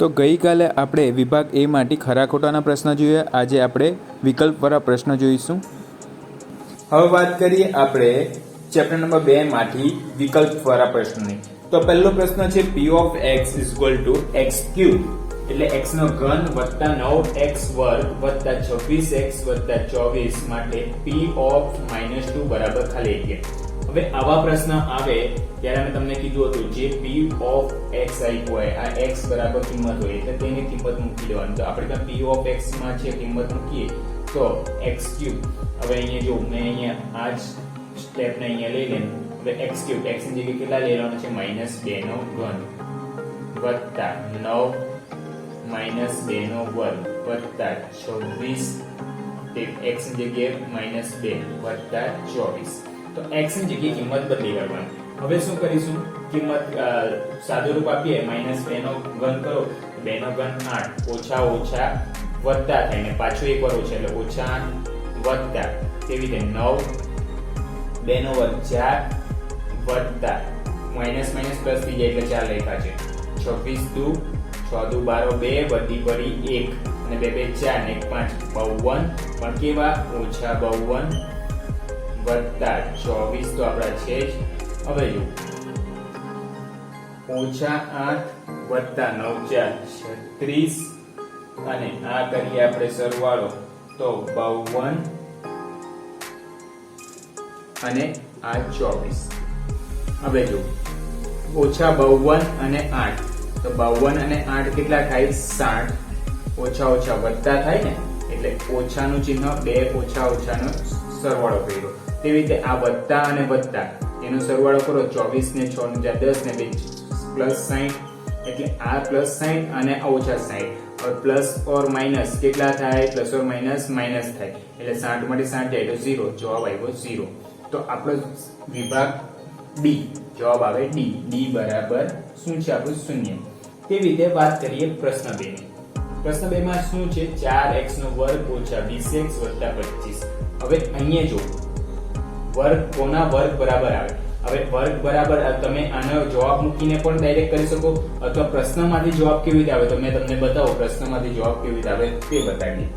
તો ગઈકાલે આપણે વિભાગ એ માટે ખરા ખોટાના પ્રશ્ન જોયા. આજે આપણે વિકલ્પવાળા પ્રશ્ન જોઈશું. હવે વાત કરીએ આપણે ચેપ્ટર નંબર 2 માંથી વિકલ્પવાળા પ્રશ્નની. તો પહેલો પ્રશ્ન છે p of x = x3 એટલે x નો ઘન વત્તા 9x વર્ગ વત્તા 26x વત્તા 24 માટે p of -2 બરાબર ખાલી જગ્યા. હવે આવા પ્રશ્ન આવે ત્યારે અમે તમને કીધું હતું જે p of x આપ્યો હોય આ x બરાબર કિંમત હોય એટલે તેની કિંમત મૂકી દેવાની. તો આપણે ત્યાં p of x માં છે કિંમત મૂકીએ તો x3. હવે અહીંયા જો મેં અહીંયા આ જ સ્ટેપ ને અહીંયા લઈ લેવું. હવે x3 x ની જગ્યાએ કેટલા લઈ લેવાનો છે -2 નો ઘન વત્તા 9 -2 નો વર્ગ વત્તા 26 તે x ની જગ્યાએ -2 વત્તા 24. તો x ની જગ્યાએ કિંમત બદલી કરવાની. હવે શું કરીશું કિંમત સાદું રૂપ આપીએ -2 નો ઘન કરો 2 નો ઘન 8 ઓછા ઓછા વત્તા થાય ને પાછું એક વાર ઓછા એટલે ઓછા 8 વત્તા કેવી રીતે 9 2 નો વર્ગ 4 વત્તા માઈનસ માઈનસ પ્લસ થઈ જાય એટલે 4 લખ્યા છે 26 દુ 6 દુ 12 2 વધી પડી 1 અને 2 2 4 ને 1 5 52 પણ કેવા ઓછા 52 વત્તા 24 તો આપડા છે જ. હવે જો ઓછા 8 વત્તા 9 4 36 અને આ કરીએ આપણે સરવાળો તો 52 અને આ 24. હવે જો ઓછા 52 અને 8 તો 52 અને 8 કેટલા થાય 60 ઓછા ઓછા વત્તા થાય ને એટલે ઓછાનું ચિહ્ન 2 ઓછા ઓછાનો સરવાળો કર્યો. તેવી રીતે આ વત્તા અને વત્તા એનો સરવાળો કરો 24 ને 6 ને 10 ને 2 પ્લસ 60 એટલે આ પ્લસ 60 અને આ ઓછા 60. और प्लस और माइनस કેટલા થાય પ્લસ और માઇનસ માઇનસ થાય એટલે 60 માંથી 60 જાય તો 0 જવાબ આવ્યો 0. તો આપણો વિભાગ ડી જવાબ આવે ડી ડી બરાબર શું છે આપણું 0. તેવી રીતે વાત કરીએ પ્રશ્ન 2 ની. પ્રશ્ન 2 માં શું છે 4x નો વર્ગ ઓછા 20x વત્તા 25. હવે અહીંયા જો વર્ગ કોના વર્ગ બરાબર આવે. હવે વર્ગ બરાબર તમે આનો જવાબ મૂકીને પણ ડાયરેક્ટ કરી શકો અથવા પ્રશ્નમાંથી જવાબ કેવી રીતે આવે તો મેં તમને બતાવો પ્રશ્નમાંથી જવાબ કેવી રીતે આવે તે બતાવીએ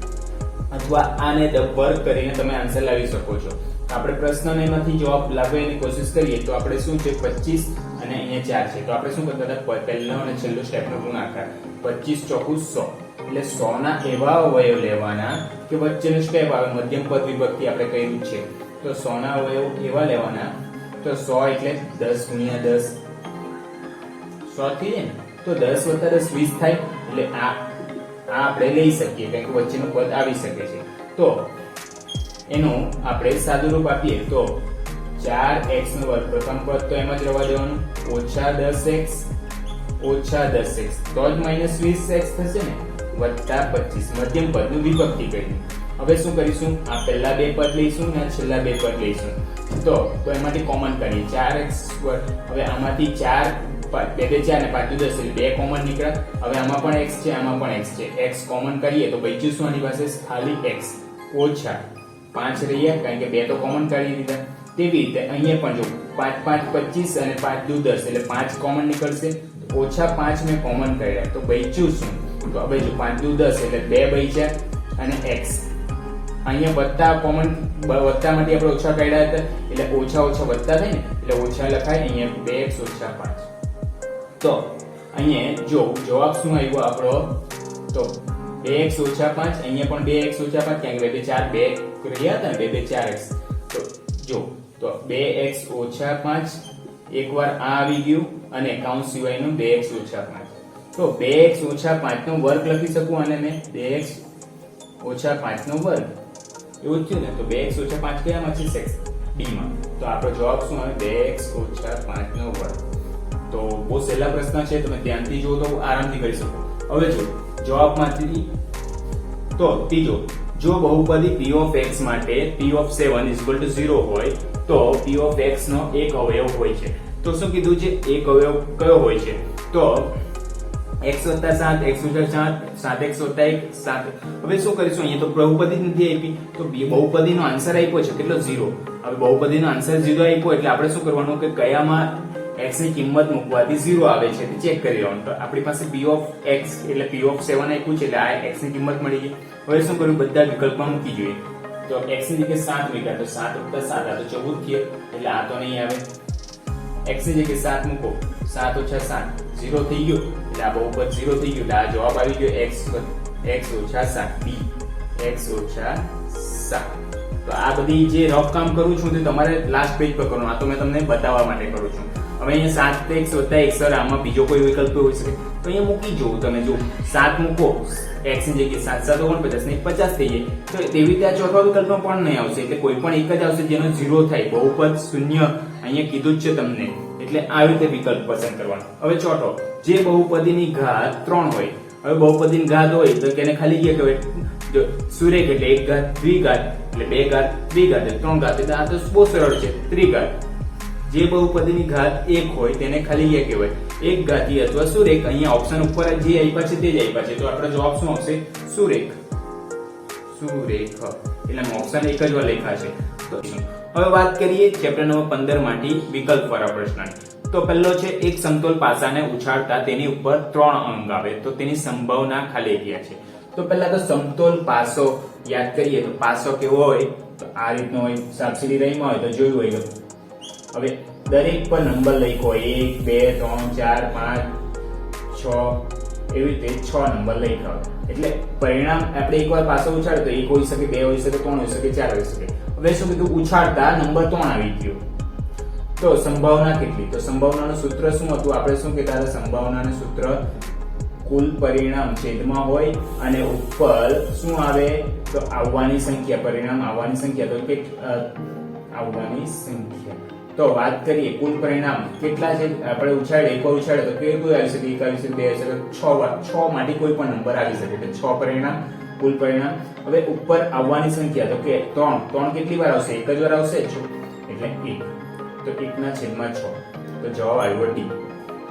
અથવા આને વર્ગ કરીને તમે આન્સર લાવી શકો છો. આપણે પ્રશ્નમાંથી જવાબ લાવવાની કોશિશ કરીએ તો આપણે શું છે 25 અને અહીંયા 4 છે તો આપણે શું કરતા હતા પહેલો અને છેલ્લો સ્ટેપનો ગુણાકાર 25 ચોકું 100 એટલે 100 ના એવા અવયવ લેવાના કે વચ્ચેનો સ્ટેપ આવે મધ્યમ પદ વિભક્તિ આપણે કર્યું છે તો 100 ના અવયવ એવા લેવાના તો 100 એટલે 10 ગુણ્યા 10 100 થઈ જાય ને તો 10 વત્તા 10 20 થાય એટલે આ આપણે લઈ શકીએ કારણ કે વચ્ચેનું પદ આવી શકે છે. તો એનું આપણે સાદું રૂપ આપીએ તો 4x નો વર્ગ પ્રથમ પદ તો એમ જ રહેવા દેવાનું ઓછા 10x તો જ -20x થશે ને વત્તા 25 મધ્યમ પદનું વિભક્તિ કર્યું. હવે શું કરીશું આ પહેલા બે પદ લઈશું અને છેલ્લા બે પદ લઈશું તો એમાંથી કોમન કરીએ 4x વર્ગ. હવે આમાંથી 4 2 2 4 ને 5 10 એટલે બે કોમન નીકળ્યા. હવે આમાં પણ x છે આમાં પણ x છે x કોમન કરીએ તો બચ્યું શું આની પાસે ખાલી x ઓછા 5 રહ્યા કારણ કે બે તો કોમન કાઢી દીધા. તેવી રીતે અહીંયા પણ જો 5 5 25 અને 5 દુ 10 એટલે 5 કોમન નીકળશે ઓછા 5 મેં કોમન કર્યા તો બચ્યું શું તો હવે જો 5 દુ 10 એટલે 2 બચ્યા અને x અહીંયા વત્તા કોમન વત્તામાંથી આપણે ઓછા કાઢ્યા હતા એટલે ઓછા ઓછા વત્તા થાય ને એટલે ઓછા લખાય અહીંયા 2x ઓછા 5. તો અહીંયા જો જવાબ શું આવ્યો આપણો તો 2x ઓછા 5 અહીંયા પણ 2x ઓછા 5 કારણ કે 2 4 2 રહ્યા હતા ને 2 2 4x તો જો તો 2x ઓછા 5 એકવાર આ આવી ગયું અને કાઉન્સ સિવાયનું 2x ઓછા 5 તો 2x ઓછા 5 નો વર્ગ લખી શકું અને મેં 2x ઓછા 5 નો વર્ગ એવું જ થયું ને તો 2x ઓછા 5 કયામાં છે સેક્સ ડી માં તો આપણો જવાબ શું આવે 2x ઓછા 5 નો વર્ગ. તો બહુ સહેલા પ્રશ્ન છે તમે ધ્યાનથી જુઓ તો આરામથી કરી શકો. હવે જો જવાબમાંથી તો ત્રીજો જો બહુપદી p of x માટે p of 7 = 0 હોય તો p of x નો એક અવયવ હોય છે. તો શું કીધું છે એક અવયવ કયો હોય છે તો x + 7 x - 7 7x + 1 7. હવે શું કરીશું અહીંયા તો બહુપદી નથી આપી તો બહુપદીનો આન્સર આપ્યો છે કેટલો 0. હવે બહુપદીનો આન્સર 0 આપ્યો એટલે આપણે શું કરવાનું કે કયામાં x ની કિંમત મૂકવાથી 0 આવે છે તે ચેક કરી લેવાનું. તો આપણી પાસે p ઓફ x એટલે p ઓફ 7 આપ્યું છે એટલે આ x ની કિંમત મળી ગઈ. હવે શું કર્યું, બધા વિકલ્પમાં મૂકી જોઈએ. તો x ની જગ્યાએ 7 મૂક્યા તો 7 + 7 આ તો 14 થયો એટલે આ તો નહીં આવે. x ની જગ્યાએ 7 મૂકો, 7 - 7 0 થઈ ગયો એટલે આ બહુપદ 0 થઈ ગયું એટલે આ જવાબ આવી ગયો x - 7 b x - 7. તો આ બધી જે રફ કામ કરું છું તે તમારે લાસ્ટ પેજ પર કરવાનું. આ તો મેં તમને બતાવવા માટે કરું છું. હવે અહીંયા 7x + 1 સર આમાં બીજો કોઈ વિકલ્પ હોઈ શકે તો અહીંયા મૂકી જો. તમે જો 7 મૂકો x ની જગ્યાએ 7 × 7 = 49 ને 50 થઈ જાય. તો તેવી રીતે આ ચોથા વિકલ્પમાં પણ નહીં આવશે એટલે કોઈ પણ એક જ આવશે જેનો 0 થાય. બહુપદ શૂન્ય અહીંયા કીધું જ છે તમને એટલે આવી રીતે વિકલ્પ પસંદ કરવાનો. હવે ચોથો, જે બહુપદીની ઘાત 3 હોય. હવે બહુપદીની ઘાત હોય તો તેને ખાલી જગ્યા કહેવાય. જો સુરેખ એટલે 1 ઘાત દ્વિઘાત એટલે 2 ઘાત દ્વિઘાત એટલે 3 ઘાત એટલે આ તો બહુ સરળ છે ત્રિઘાત. જે બહુપદીની ઘાત 1 હોય તેને ખાલી જગ્યા કહેવાય. એક ઘાતી અથવા સુરેખ. અહીંયા ઓપ્શન ઉપર જે આપ્યા છે તે જ આપ્યા છે તો આપણો જવાબ શું આવશે? સુરેખ. સુરેખ એટલે ઓપ્શન એક જ વાર લખ્યા છે. તો હવે વાત કરીએ ચેપ્ટર નંબર 15 માંથી વિકલ્પ વાળા પ્રશ્નની. તો પહેલો છે એક સમતોલ પાસાને ઉછાળતા તેની ઉપર 3 અંક આવે તો તેની સંભાવના ખાલી જગ્યા છે. તો પહેલા તો સમતોલ પાસો યાદ કરીએ તો પાસો કેવો હોય તો આ રીતનો હોય. સાપસીડી રહીમાં હોય તો જોયું હોય. હવે દરેક પર નંબર લખ્યો હોય 1 2 3 4 5 6 એવી રીતે 6 નંબર લખ્યા હોય. એટલે પરિણામ આપણે એકવાર પાસો ઉછાળે તો 1 હોઈ શકે, 2 હોઈ શકે, 3 હોઈ શકે, 4 હોઈ શકે. હવે શું કીધું, ઉછાળતા નંબર 3 આવી ગયો તો સંભાવના કેટલી? તો સંભાવનાનું સૂત્ર શું હતું? આપણે શું કહેતા હતા? સંભાવનાનું સૂત્ર કુલ પરિણામ છેદમાં હોય અને ઉપર શું આવે તો આવવાની સંખ્યા. પરિણામ આવવાની સંખ્યા તો કે આવવાની સંખ્યા. તો વાત કરીએ કુલ પરિણામ કેટલા છે. આપણે ઉછાળે એકવાર ઉછાળે તો કેવું આવી શકે? 1 આવી શકે, 2 આવી શકે, 6 વાર 6 માંથી કોઈ પણ નંબર આવી શકે. એટલે 6 પરિણામ કુલ પરિણામ. હવે ઉપર આવવાની સંખ્યા તો કે 3 કેટલી વાર આવશે? એક જ વાર આવશે એટલે 1 તો 1/6 તો જવાબ આવ્યો ડી.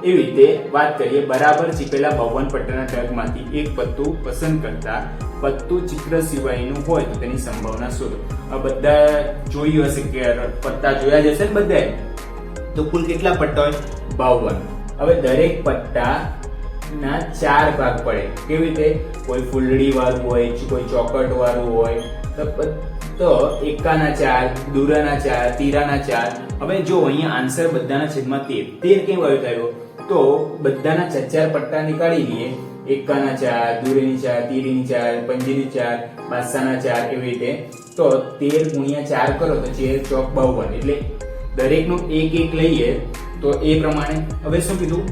એવી રીતે વાત કરીએ બરાબર ચીપેલા 52 પટ્ટાના ટગમાંથી એક પત્તું પસંદ કરતા પત્તું ચિત્ર સિવાયનું હોય તો તેની સંભાવના શોધો. આ બધા જોયું હશે કે પત્તા જોયા જ હશે ને બધાએ. તો કુલ કેટલા પટ્ટા હોય? 52. હવે દરેક પટ્ટાના 4 ભાગ પડે. કેવી રીતે? કોઈ ફૂલડી વાળું હોય, કોઈ ચોકટ વાળું હોય તો એકાના 4, દૂરાના 4, તીરાના 4. હવે જો અહીંયા આન્સર બધાના છેદમાં 13 કેમ આવ્યો થયો? તો બધાના 4 પટ્ટા નીકાળી લઈએ. એકાના 4, દૂરેની 4, તીરીની 4, પંજીની 4, બાદશાહના 4 એવી રીતે. તો 13 × 4 કરો તો 4 ચોક 52 એટલે દરેકનું 1 લઈએ તો એ પ્રમાણે. હવે શું કીધું?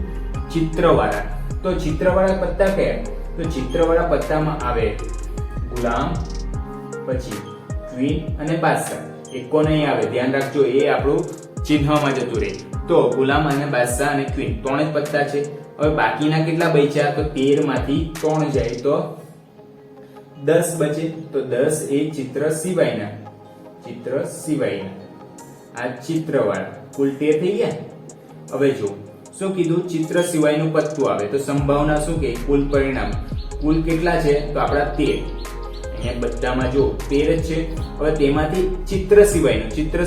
ચિત્રવાળા. તો ચિત્રવાળા પત્તા કયા? તો ચિત્રવાળા પત્તામાં આવે ગુલામ, પછી ક્વીન અને બાદશાહ. એકો નહીં આવે, ધ્યાન રાખજો, એ આપણું ચિહ્નમાં જતું રહે. તો ગુલામ અને બાદશાહ અને ક્વીન 3 જ પત્તા છે. હવે બાકીના કેટલા બચ્યા? તો 13 માંથી 3 જાય તો 10 બચે. તો 10 એ ચિત્ર સિવાયના. ચિત્ર સિવાયના આ ચિત્રવાળા કુલ 13 થઈ ગયા. હવે જો શું કીધું? ચિત્ર સિવાયનું પત્તું આવે તો સંભાવના શું કે? કુલ પરિણામ. કુલ કેટલા છે? તો આપણા 13. અહીંયા બધામાં જો 13 જ છે. હવે તેમાંથી ચિત્ર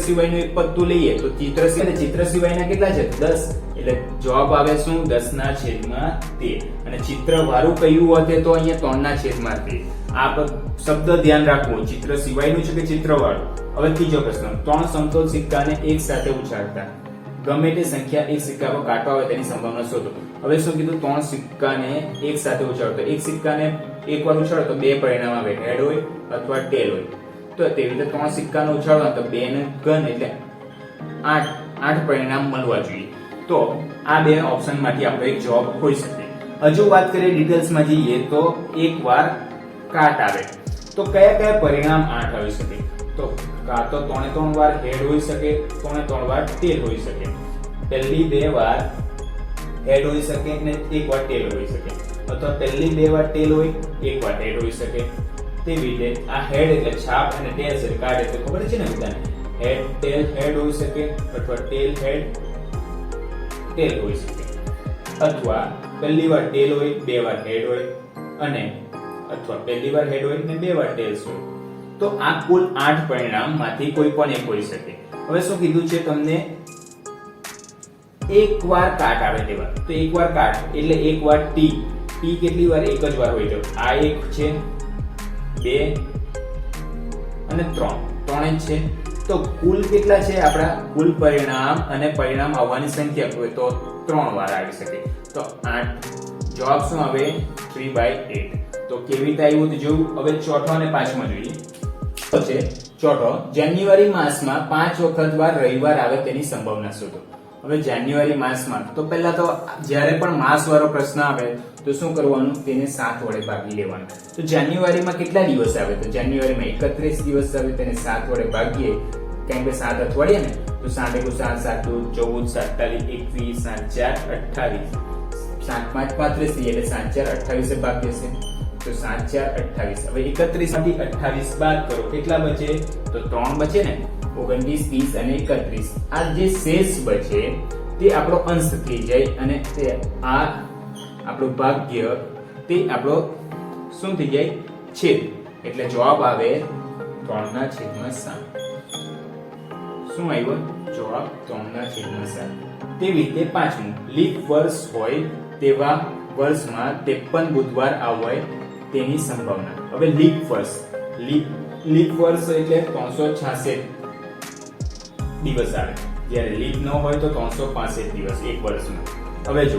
સિવાયનું એક પત્તું લઈએ તો ચિત્ર સિવાયના કેટલા છે? 10. એટલે જવાબ આવે શું? 10/13. અને ચિત્ર વાળું કયું હોતે તો અહીંયા 3/13. આ શબ્દ ધ્યાન રાખવો. ચિત્ર સિવાયનું છે કે ચિત્ર વાળું. હવે ત્રીજો પ્રશ્ન, 3 સમતોલ સિક્કાને એક સાથે ઉછાળતા ગમે તે સંખ્યા એક સિક્કા પર કાંટો આવે તેની સંભાવના શોધો. હવે શું કીધું? 3 સિક્કાને એક સાથે ઉછાળો. એક સિક્કાને એકવાર ઉછાળો તો 2 પરિણામ આવે, હેડ હોય અથવા ટેલ હોય. તો તેવી રીતે 3 સિક્કાને ઉછાળો તો 2 ને ઘન એટલે 8 પરિણામ મળવા જોઈએ. તો આ બે ઓપ્શનમાંથી આપણો એક જવાબ હોઈ શકે. હજુ વાત કરીએ ડિટેલ્સમાં જઈએ તો એકવાર કાટ આવે તો કયા પરિણામ 8 આવી શકે? તો કાં તો 3 વાર હેડ હોઈ શકે, 3 વાર ટેલ હોઈ શકે. પહેલી 2 વાર હેડ હોઈ શકે અને 1 વાર ટેલ હોઈ શકે. અથવા પહેલી 2 વાર ટેલ હોય, 1 વાર હેડ હોઈ શકે. તેવી રીતે આ હેડ એટલે છાપ અને ટેલ એટલે કાટ એટલે ખબર છે ને બધાને. હેડ ટેલ હેડ હોઈ શકે અથવા ટેલ હેડ ટેલ હોઈ શકે. અથવા પહેલી વાર ટેલ હોય, 2 વાર હેડ હોય અને અથવા પહેલી વાર હેડ હોય ને 2 વાર ટેલ્સ હોય. તો આ કુલ 8 પરિણામમાંથી કોઈ પણ એક હોઈ શકે. હવે શું કીધું છે તમને? એક વાર કાટ આવે તેવા. તો એક વાર કાટ એટલે એક વાર ટી. ટી કેટલી વાર? એક જ વાર હોય. તો આ એક છે, 2 અને 3. 3 જ છે. તો કુલ કેટલા છે આપણા? કુલ પરિણામ અને પરિણામ આવવાની સંખ્યા હોય તો 3 વાર આવી શકે. તો 8. જવાબ શું આવે? 3/8. તો કેવી રીતે આવ્યું તો જોયું. હવે ચોથો અને પાંચમો જોઈએ. તો છે ચોથો, જાન્યુઆરી માસમાં 5 વખત વાર રવિવાર આવે તેની સંભાવના શોધો. હવે જાન્યુઆરી માસમાં તો પહેલા તો જ્યારે પણ માસ વાળો પ્રશ્ન આવે તો શું કરવાનું? તેને 7 વડે ભાગી લેવાનું. તો જાન્યુઆરીમાં કેટલા દિવસ આવે? તો જાન્યુઆરીમાં 31 દિવસ આવે. તેને 7 વડે ભાગીએ, કેમ કે 7 અઠવાડિયા ને. તો 7 × 7 7 14 47 21 7 4 28 7 5 35 એટલે 7 4 28 ભાગ દેશે. તો 7 4 28. હવે 31 માંથી 28 બાદ કરો, કેટલા બચે? તો 3 બચે ને. 29 30 અને 31. આ જે શેષ બચે તે આપણો અંશ થઈ જાય અને તે આ આપણું ભાગ્ય તે આપણો શું થઈ જાય? છેદ. એટલે જવાબ આવે 3/7. શું આવ્યો? જવાબ 3/7. તેવી રીતે પાંચમું, લીપ વર્ષ હોય તેવા વર્ષમાં 53 બુધવાર આવે તેની સંભાવના. હવે લીપ વર્ષ એટલે 366 દિવસ આવે. જ્યારે લીપ ન હોય તો 365 દિવસ એક વર્ષમાં. હવે જો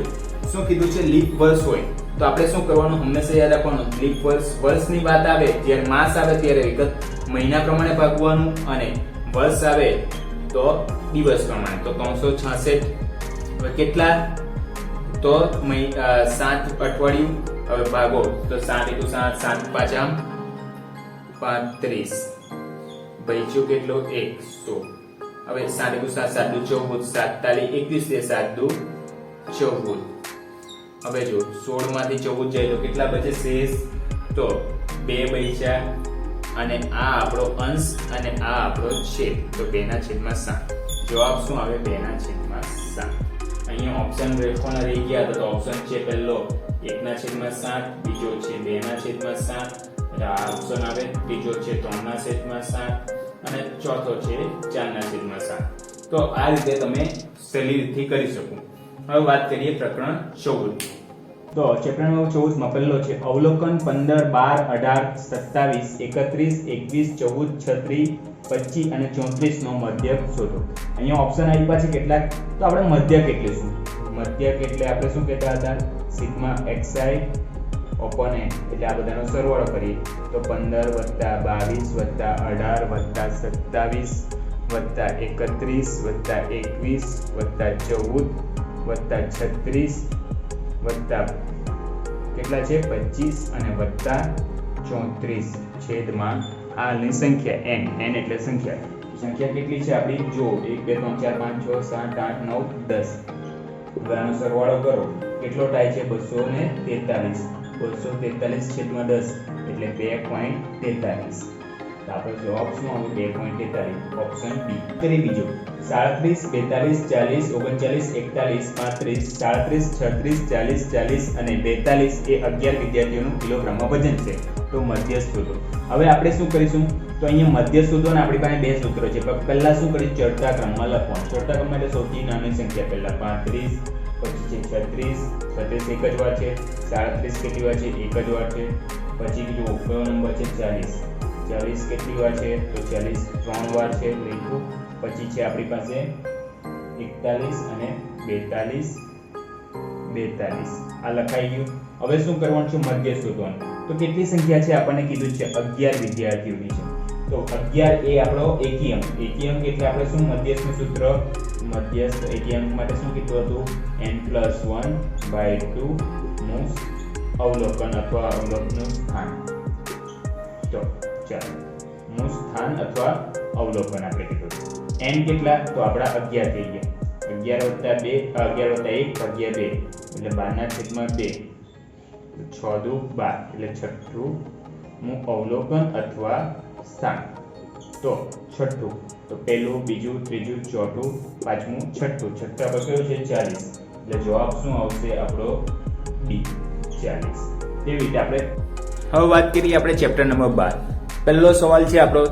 શું કીધું છે? લીપ વર્ષ હોય તો આપણે શું કરવાનું? હંમેશા યાદ રાખવાનું, લીપ વર્ષની વાત આવે, જ્યારે માસ આવે ત્યારે વિગત મહિના પ્રમાણે ભાગવાનું અને વર્ષ આવે તો દિવસ પ્રમાણે. તો 366 હવે કેટલા? તો 7 અઠવાડિયું. હવે ભાગો તો 7 × 7 7 5 35. બચ્યું કેટલો? 100. હવે 7 × 7 7 × 14 47 21 7 14. હવે જો 16 માંથી 14 જાય તો કેટલા બચે શેષ? તો 2 બચ્યા અને આ આપણો અંશ અને આ આપણો છેદ. તો 2/7. જવાબ શું આવે? 2/7. અહીંયા ઓપ્શન રેખોના રહી ગયા તો ઓપ્શન છે પહેલો 1/7, બીજો છે 2/7, આ ઓપ્શન આવે. ત્રીજો છે 3/7 અને ચોથો છે 4/7. તો આ રીતે તમે સહેલી રીતથી કરી શકો. હવે વાત કરીએ પ્રકરણ 14. તો ચેપ્ટર નંબર 14 માં પહેલો છે અવલોકન 15 12 18 27 31 21 14 36 25 અને 34 નો મધ્યક શોધો. અહીંયા ઓપ્શન આપ્યા છે કેટલાક. તો આપણે મધ્યક એટલે શું? મધ્યક એટલે આપણે શું કહેતા હતા? Sigma xi upon n. એટલે આ બધાનો સરવાળો કરીએ તો 15 22 18 27 31 21 14 36 કેટલા છે? 25 અને +34 છેદમાં આની સંખ્યા n એટલે સંખ્યા કેટલી છે આપણી? જો 1 2 3 4 5 6 7 8 9 10. બધાનો સરવાળો કરો કેટલો થાય છે? 243. 243 છેદમાં 10 એટલે 2.43. તો આપણો જવાબ શું આવે? 2.43. Option B. કરી બીજો 37 42 40 41 41 35 37 36 40 અને 42 એ 11 વિદ્યાર્થીઓનું કિલોગ્રામમાં વજન છે. તો મધ્યસ્થ શોધો. હવે આપણે શું કરીશું? તો અહીંયા મધ્યસ્થ શોધવાના આપણી પાસે બે સૂત્રો છે. પહેલા શું કરીએ? ચડતા ક્રમમાં લખવાનું. ચડતા ક્રમમાં એટલે સૌથી નાની સંખ્યા પહેલા 35, પછી છે 36 એક જ વાર છે, 37 કેટલી વાર છે? એક જ વાર છે. પછી બીજો કયો નંબર છે? 40 કેટલી વાર છે? તો 40 3 વાર છે લખ્યું. પછી છે આપણી પાસે 41 અને 42 આ લખાઈ ગયું. હવે શું કરવાનું છે? મધ્ય શોધવાનું. તો કેટલી સંખ્યા છે? આપણને કીધું છે 11 વિદ્યાર્થીઓની છે. તો 11 એ આપણો એકી અંક. એકી અંક એટલે આપણે શું? મધ્યસ્થનું સૂત્ર. મધ્યસ્થ એકી અંક માટે શું કીધું હતું? n+1/2 નું અવલોકન અથવા અવલોકનનું સ્થાન. તો ચાલો નું સ્થાન અથવા અવલોકન આપણે કીધું. n કેટલા? તો આપણા 11 થઈ ગયા. 11 + 1 = 2 એટલે 12/2. 6 દુ 12 એટલે છઠ્ઠું નું અવલોકન અથવા સ્થાન. તો છઠ્ઠું તો પહેલું, બીજું, ત્રીજું, ચોથું, પાંચમું, છઠ્ઠું. છઠ્ઠા પર કયો છે? 40. એટલે જવાબ શું આવશે આપણો? ડી 40. તેવી રીતે આપણે હવે વાત કરીએ આપણે ચેપ્ટર નંબર 12. પહેલો સવાલ છે આપણો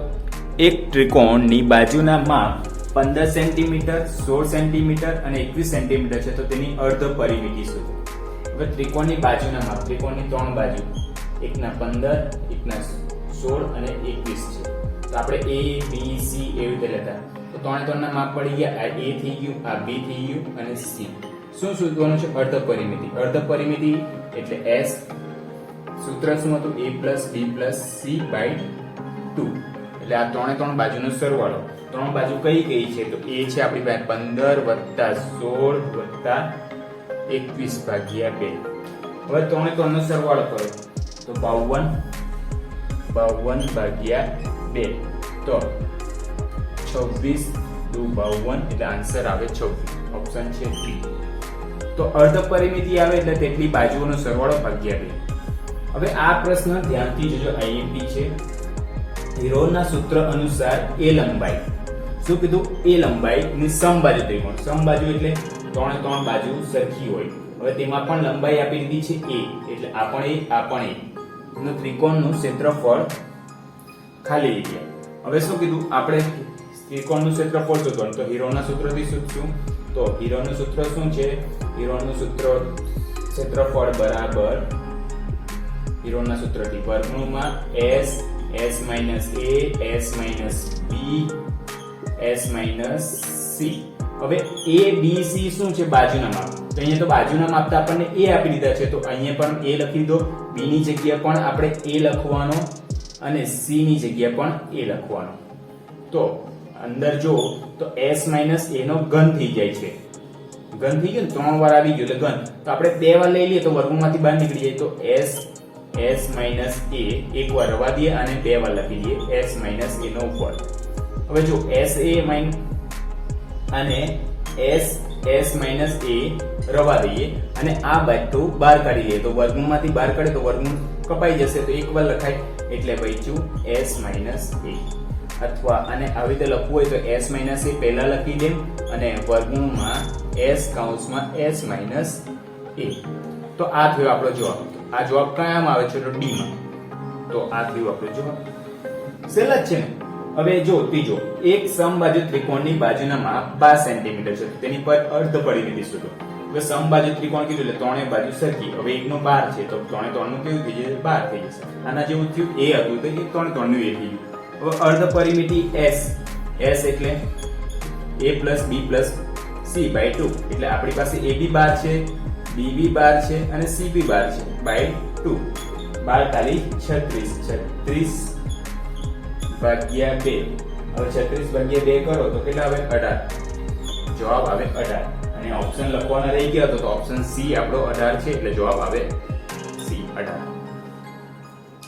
એક ત્રિકોણની બાજુના માપ 15 સેન્ટીમીટર, 16 સેન્ટીમીટર અને 21 સેન્ટીમીટર છે, તો તેની અર્ધ પરિમિતિ શોધો. હવે ત્રિકોણની બાજુના માપ, ત્રિકોણની 3 બાજુ, એકના 15, એકના 16 અને 21 છે. તો આપણે A, B, C એવી રીતે લેતા. તો 3 ના માપ પડી ગયા. આ A થઈ ગયું, આ B થઈ ગયું અને C. શું શોધવાનું છે? અર્ધ પરિમિતિ. અર્ધ પરિમિતિ એટલે S. સૂત્ર શું હતું? A + B + C / 2. એટલે આ 3 બાજુનો સરવાળો. 3 બાજુ કઈ કઈ છે? તો A છે આપણી પાસે 15 + 16 + 21 ભાગ્યા 2. હવે 3 નો સરવાળો કરો તો 52 ભાગ્યા 2. તો 26 × 52 એટલે આન્સર આવે 26. ઓપ્શન છે B. તો અર્ધ પરિમિતિ આવે એટલે તેટલી બાજુઓનો સરવાળો ભાગ્યા 2. હવે આ પ્રશ્ન ધ્યાનથી જોજો, IMP છે. હીરોના સૂત્ર અનુસાર A લંબાઈ, શું કીધું? A લંબાઈ ની સમબાજુ ત્રિકોણ. સમબાજુ એટલે 3 બાજુ સરખી હોય. હવે તેમાં પણ લંબાઈ આપી દીધી છે A, એટલે આ પણ A નું ત્રિકોણનું ક્ષેત્રફળ ખાલી જગ્યા. હવે શું કીધું? આપણે ત્રિકોણનું ક્ષેત્રફળ શોધવાનું. તો હીરોના સૂત્રથી શોધશું. તો હીરોનું સૂત્ર શું છે? હીરોનું સૂત્ર ક્ષેત્રફળ બરાબર હીરોના સૂત્રથી વર્ગમૂળમાં S S - A S - B S - C. હવે A B C શું છે? બાજુના માપ. તો અહીંયા તો બાજુના માપ તો આપણને A આપી દીધા છે, તો અહીંયા પણ A લખી દો. B ની જગ્યા પણ આપણે A લખવાનો અને C ની જગ્યા પણ A લખવાનો. તો અંદર જો તો S - A નો ઘન થઈ જાય છે. ઘન થઈ ગયો ને, 3 વાર આવી ગયો એટલે ઘન. તો આપણે 2 વાર લઈ લઈએ તો વર્ગમૂળમાંથી બહાર નીકળી જાય. તો S - A એક વાર રવા દઈએ અને 2 વાર લખી દઈએ S - A નો વર્ગ. હવે જો SA અને S - A રવા દઈએ અને આ બધું બહાર કાઢી લઈએ. તો વર્ગમૂળમાંથી બહાર કાઢે તો વર્ગમૂળ કપાઈ જશે, તો એક વાર લખાય એટલે બચ્યું S - A. અથવા આને આવી રીતે લખવું હોય તો S - A પહેલા લખી દે અને વર્ગમૂળમાં S કૌંસમાં S - A. તો આ થયો આપણો જવાબ. આ જવાબ કયામાં આવે છે? તો D માં. તો આ થયું આપણો જવાબ. સહેલા જ છે ને. હવે જો ત્રીજો, એક સમબાજુ ત્રિકોણની બાજુના માપ 12 સેન્ટીમીટર છે, તેની પર અર્ધ પરિમિતિ શોધો. હવે સમબાજુ ત્રિકોણ કીધું એટલે ત્રણેય બાજુ સરખી. હવે એકનો 12 છે તો 3 નું કેવું થઈ જશે? 12 થઈ જશે. આના જેવું થયું A હતું તો 3 નું A થઈ ગયું. હવે અર્ધ પરિમિતિ S. S એટલે A + B + C / 2. એટલે આપણી પાસે AB 12 છે, BB 12 છે અને CB 12 છે / 2. 12 તાલી 36 ભાગ્યા 2. હવે 36 ભાગ્યા 2 કરો તો કેટલા આવે? 18. જવાબ આવે 18. અને ઓપ્શન લખવાના રહી ગયા તો ઓપ્શન C આપણો 18 છે, એટલે જવાબ આવે C 18.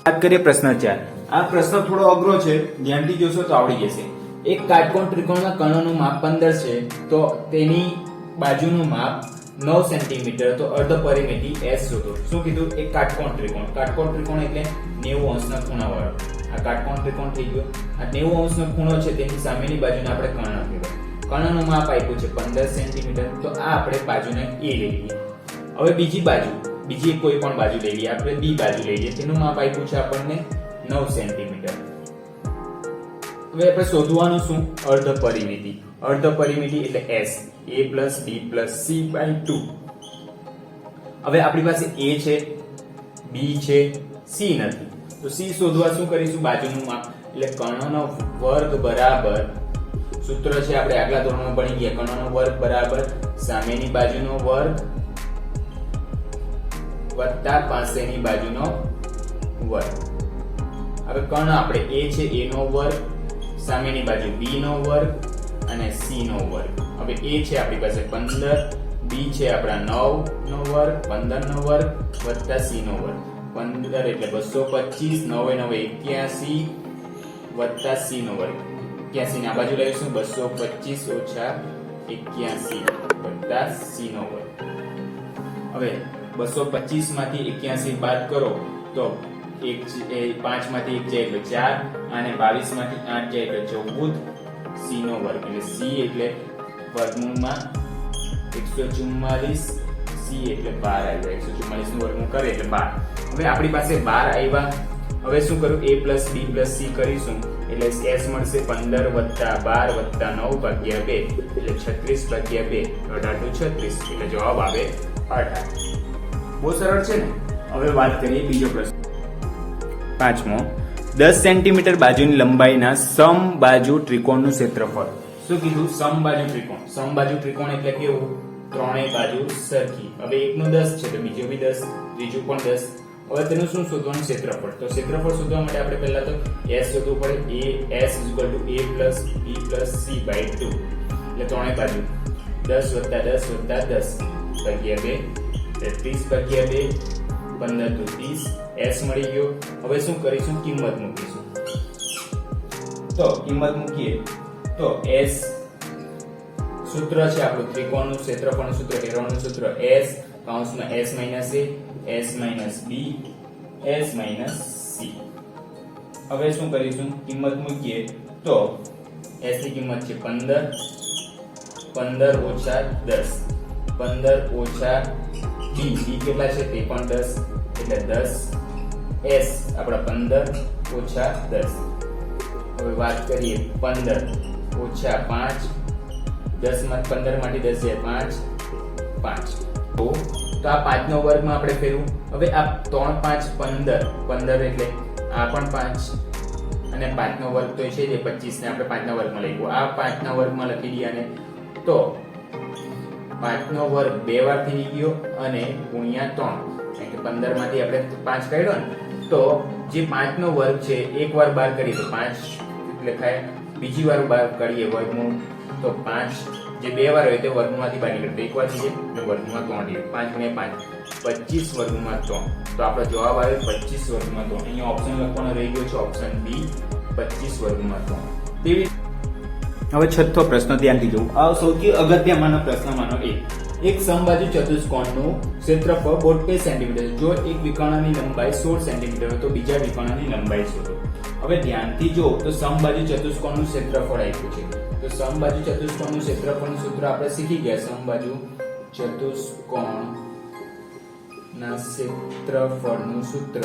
વાત કરીએ પ્રશ્ન 4. આ પ્રશ્ન થોડો અઘરો છે, ધ્યાનથી જોશો તો આવડી જશે. એક કાટકોણ ત્રિકોણના કર્ણનું માપ 15 છે, તો તેની બાજુનું માપ 9 સેન્ટીમીટર, તો અર્ધ પરિમિતિ S શોધો. શું કીધું? એક કાટકોણ ત્રિકોણ. કાટકોણ ત્રિકોણ એટલે 90 અંશના ખૂણાવાળો. આ કાટકોણ ત્રિકોણ થઈ ગયો. આ 90 અંશનો ખૂણો છે, તેની સામેની બાજુને આપણે કર્ણ કહેવાય. કર્ણનું માપ આપ્યું છે 15 સેન્ટીમીટર, તો આ આપણે બાજુને A લઈ લઈએ. હવે બીજી બાજુ, બીજી કોઈ પણ બાજુ લઈ લઈએ. આપણે B બાજુ લઈ લઈએ. તેનું માપ આપ્યું છે આપણને 9 સેન્ટીમીટર. હવે આપણે શોધવાનું શું? અર્ધ પરિમિતિ. અર્ધ પરિમિતિ એટલે S. A + B + C / 2. હવે આપણી પાસે A છે, B છે, C નથી. તો C શોધવા શું કરીશું? બાજુનું માપ એટલે કર્ણનો વર્ગ બરાબર, સૂત્ર છે આપણે આગલા ધોરણમાં ભણી ગયા, કર્ણનો વર્ગ બરાબર સામેની બાજુનો વર્ગ વત્તા પાસેની બાજુનો વર્ગ. હવે કર્ણ આપણે A છે, A નો વર્ગ, સામેની બાજુ B નો વર્ગ અને C નો વર્ગ. હવે A છે આપણી પાસે 15, B છે આપણા 9 નો વર્ગ, 15 નો વર્ગ વત્તા C નો વર્ગ. 15 એટલે 225, 9 × 9 = 81 વત્તા C નો વર્ગ. 81 ને આ બાજુ લઈશું, 225 - 81 વત્તા C નો વર્ગ. હવે 225 માંથી 81 બાદ કરો તો 5 માંથી 1 જાય એટલે 4 અને 22 માંથી 8 જાય એટલે 14 C નો વર્ગ. એટલે C એટલે વર્ગમૂળમાં 144, C એટલે 12 આવ્યા. 144 નું વર્ગમૂળ કરે એટલે 12. હવે આપણી પાસે 12 આવ્યા. હવે શું કરું? A + B + C કરીશું એટલે s મળશે 15 વત્તા 12 વત્તા 9 ભાગ્યા 2 એટલે 36 ભાગ્યા 2 18 × 36 એટલે જવાબ આવે 18. બહુ સરળ છે ને. હવે વાત કરીએ બીજો પ્રશ્ન. પાંચમો, 10 સેન્ટીમીટર બાજુની લંબાઈના સમબાજુ ત્રિકોણનું ક્ષેત્રફળ. શું કીધું? સમબાજુ ત્રિકોણ. સમબાજુ ત્રિકોણ એટલે કેવું? ત્રણેય બાજુ સરખી. હવે એકનું 10 છે તો બીજું બી 10, ત્રીજું પણ 10. હવે તેનું શું શોધવાનું? ક્ષેત્રફળ. તો ક્ષેત્રફળ શોધવા માટે આપણે પહેલા તો s શોધવું પડે. s a b c/2 એટલે ત્રણેય બાજુ 10 + 10 + 10 ભાગ્યા 2 30 ભાગ્યા 2 15 × 30 s મળી ગયો. હવે શું કરીશું? કિંમત મૂકીશું. તો કિંમત મૂકીએ તો s સૂત્ર છે આપણું ત્રિકોણનું ક્ષેત્રફળનું સૂત્ર, હેરોનનું સૂત્ર s કૌંસમાં s - a s - b s - c. હવે શું કરીશું? કિંમત મૂકીએ તો s ની કિંમત છે 15 15 - 10 15 - b કેટલા છે? તે પણ 10 એટલે 10 s આપણા 15 - 10. હવે વાત કરીએ 15 - 5 10 માં 15 માંથી 10 જાય 5 તો આ 5 નો વર્ગમાં આપણે ફેરવું. હવે આ 3 5 15 15 એટલે આ પણ 5 અને 5 નો વર્ગ તો છે જે 25 ને આપણે 5 ના વર્ગમાં લખ્યું. આ 5 ના વર્ગમાં લખી દઈએ અને તો 5 નો વર્ગ બે વાર થઈ ગયો અને ગુણ્યા 3 એટલે 15 માંથી આપણે 5 કાઢ્યો ને તો જે 5 નો વર્ગ છે એક વાર બાર કરીએ તો 5 લખાય, બીજી વાર બાર કરીએ વર્ગમૂળ તો 5 જે બે વાર હોય તે વર્ગમાંથી બહાર નીકળે તો એક વાર થઈ જાય વર્ગમાં 3 5 × 5 25 વર્ગમાં 3 તો આપણો જવાબ આવે 25 વર્ગમાં 3. અહીંયા ઓપ્શન લખવાનો રહી ગયો છે ઓપ્શન બી 25 વર્ગમાં 3. તેવી હવે છઠ્ઠો પ્રશ્ન ધ્યાનથી જોવું. આ સૌથી અગત્યમાંનો પ્રશ્નમાંનો એક સમબાજુ ચતુષ્કોણનું ક્ષેત્રફળ 72 સેન્ટીમીટર. જો એક વિકર્ણની લંબાઈ 16 સેન્ટીમીટર હોય તો બીજા વિકર્ણની લંબાઈ શોધો. હવે ધ્યાનથી જો તો સમબાજુ ચતુષ્કોણનું ક્ષેત્રફળ આપ્યું છે તો સમબાજુ ચતુષ્કોણનું ક્ષેત્રફળનું સૂત્ર આપણે શીખી ગયા. સમબાજુ ચતુષ્કોણના ક્ષેત્રફળનું સૂત્ર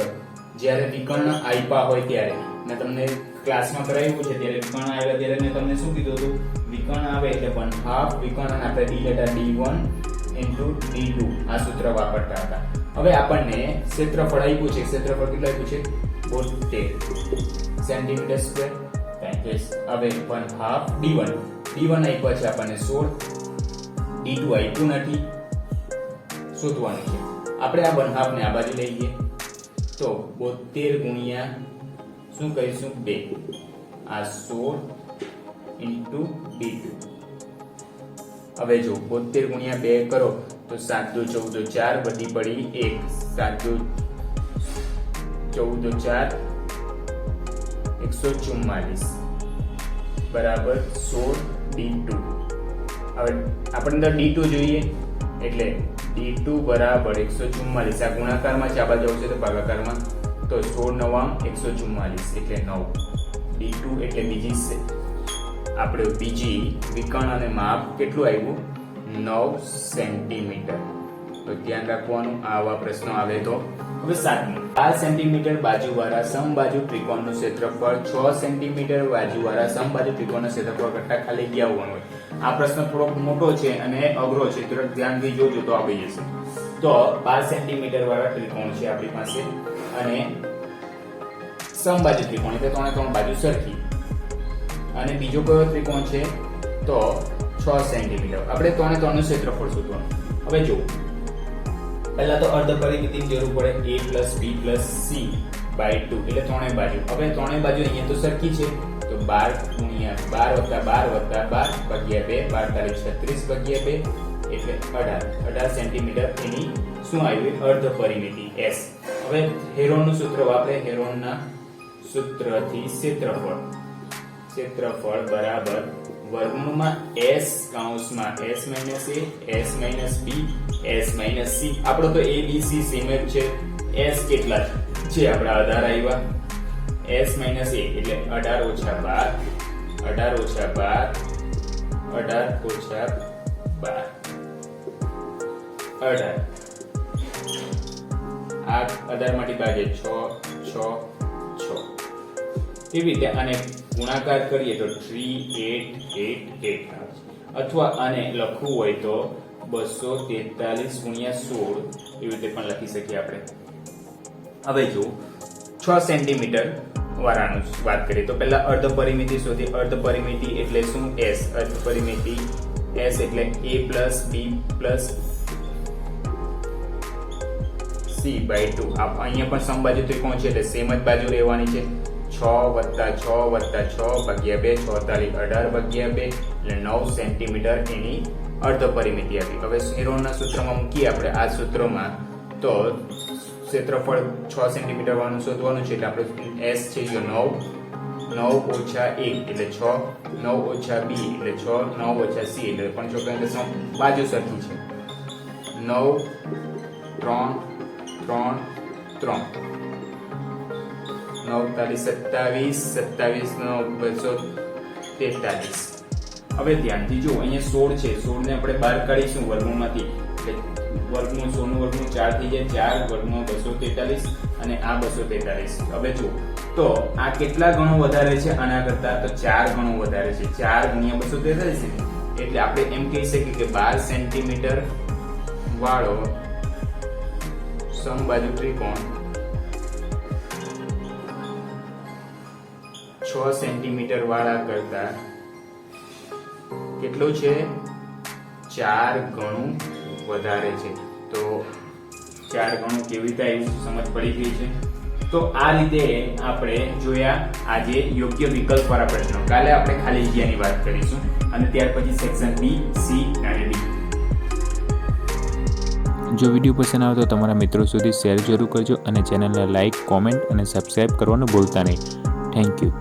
જ્યારે વિકર્ણ આપ્યા હોય ત્યારે મેં તમને ક્લાસમાં કરાવ્યું છે ત્યારે વિકર્ણ આવ્યા ત્યારે મેં તમને શું કીધું હતું? વિકર્ણ આવે એટલે 1/2 વિકર્ણ આપણે d લેતા d1 * d2 આ સૂત્ર વાપરતા હતા. હવે આપણને ક્ષેત્રફળ આપ્યું છે. ક્ષેત્રફળ કેટલું આપ્યું છે? 72 સેન્ટીમીટર સ્ક્વેર. હવે 1/2 d1 આપ્યા છે આપણને 16, d2 આપ્યું નથી, શોધવાનું છે. આપણે આ 1/2 ને આ બાજુ લઈ જઈએ તો 72 ગુણ્યા શું કરીશું? 2 આ 16 * d2. હવે જો 72 ગુણ્યા 2 કરો તો 7 × 2 = 4 વધી પડી 1 7 × 2 = 4 144 બરાબર 16 d2. હવે આપણે અંદર d2 જોઈએ એટલે d2 બરાબર 144. આ ગુણાકારમાં છે, આ બાજુ આવશે તો ભાગાકારમાં તો 16 × 9 = 144 એટલે 9. d2 એટલે બીજી વિકર્ણ અને માપ કેટલું આવ્યું? 9 સેન્ટીમીટર. તો ધ્યાન રાખવાનું આવા પ્રશ્નો આવે તો. હવે 7મો, 12 સેન્ટીમીટર બાજુવાળા સમબાજુ ત્રિકોણનું ક્ષેત્રફળ 6 સેન્ટીમીટર બાજુવાળા સમબાજુ ત્રિકોણના ક્ષેત્રફળ કરતા ખાલી ગયા હોવાનું હોય. આ પ્રશ્ન થોડો મોટો છે અને અઘરો છે, તો ધ્યાનથી જોજો તો આવી જશે. તો 12 સેન્ટીમીટર વાળા ત્રિકોણ છે આપણી પાસે અને સમબાજુ ત્રિકોણ એટલે ત્રણ બાજુ સરખી. અને બીજો કયો ત્રિકોણ છે? તો 6 સેન્ટીમીટર. આપણે ત્રણનું ક્ષેત્રફળ શોધવાનું. હવે જો પહેલા તો અર્ધ પરિમિતિની જરૂર પડે a + b + c/2 એટલે ત્રણેય બાજુ. હવે ત્રણેય બાજુ અહીંયા તો સરખી છે તો 12 × 12 + 12 + 12 ભાગ્યા 2 12 × 36 ભાગ્યા 2 એટલે 18 સેન્ટીમીટર એની શું આવ્યું? અર્ધ પરિમિતિ s. હવે હેરોનનું સૂત્ર વાપરે. હેરોનના સૂત્રથી ક્ષેત્રફળ બરાબર વર્ગમૂળમાં s કૌંસમાં s - a s - b s - c. આપણો તો a b c સેમ જ છે. s કેટલા છે? આપણા 18 આવ્યા. s - a એટલે 18 - 12 આ 18 માંથી ભાગે 6 6 6 એવી રીતે. અને ગુણાકાર કરીએ તો 3888 આવે છે. અથવા આને લખવું હોય તો 243 ગુણ્યા 16 એવી રીતે પણ લખી શકીએ આપણે. હવે જો 6 સેન્ટીમીટર વાળાનું વાત કરીએ તો પહેલા અર્ધ પરિમિતિ શોધી. અર્ધ પરિમિતિ એટલે શું? S. અર્ધ પરિમિતિ S એટલે a plus b plus c by 2. અહીંયા પણ સમબાજુ ત્રિકોણ છે એટલે સેમ જ બાજુ રહેવાની છે. 6 વત્તા 6 વત્તા 6 ભાગ્યા 2 46 18 ભાગ્યા 2 એટલે 9 સેન્ટીમીટર એની અર્ધ પરિમિતિ આપી. હવે હેરોનના સૂત્રમાં મૂકીએ આપણે આ સૂત્રમાં તો ક્ષેત્રફળ 6 સેન્ટીમીટર વાળું શોધવાનું છે એટલે આપણે S છે જો 9 ઓછા 1 એટલે 6 9 ઓછા b એટલે 6 9 ઓછા c એટલે પણ છોકરા બાજુ સરખી છે. 9 3 3 3 9 તારી 27 27 નો 243. હવે ધ્યાનથી જો અહીંયા 16 છે. 16 ને આપણે બહાર કાઢીશું વર્ગમૂળમાંથી એટલે વર્ગમૂળ 16 નું વર્ગમૂળ 4 થઈ જાય. 4 વર્ગમૂળ 243 અને આ 243. હવે જો તો આ કેટલા ગણો વધારે છે આના કરતા? તો 4 ગણો વધારે છે. 4 ગુણ્યા 243 એટલે આપણે એમ કહી શકીએ કે 12 સેન્ટીમીટર વાળો સમબાજુ ત્રિકોણ 6 સેન્ટીમીટર વાળા કરતા કેટલું છે? 4 ગણું વધારે છે. તો 4 ગણું કેવી રીતે આવ્યું સમજ પડી ગઈ છે. તો આ રીતે આપણે જોયા આજે યોગ્ય વિકલ્પ વાળા પ્રશ્નો. કાલે આપણે ખાલી જગ્યાની વાત કરીશું અને ત્યાર પછી સેક્શન બી, સી અને ડી. જો વિડીયો પસંદ આવે તો તમારા મિત્રો સુધી શેર જરૂર કરજો અને ચેનલને લાઇક, કોમેન્ટ અને સબસ્ક્રાઇબ કરવાનું ભૂલતા નહીં. Thank you.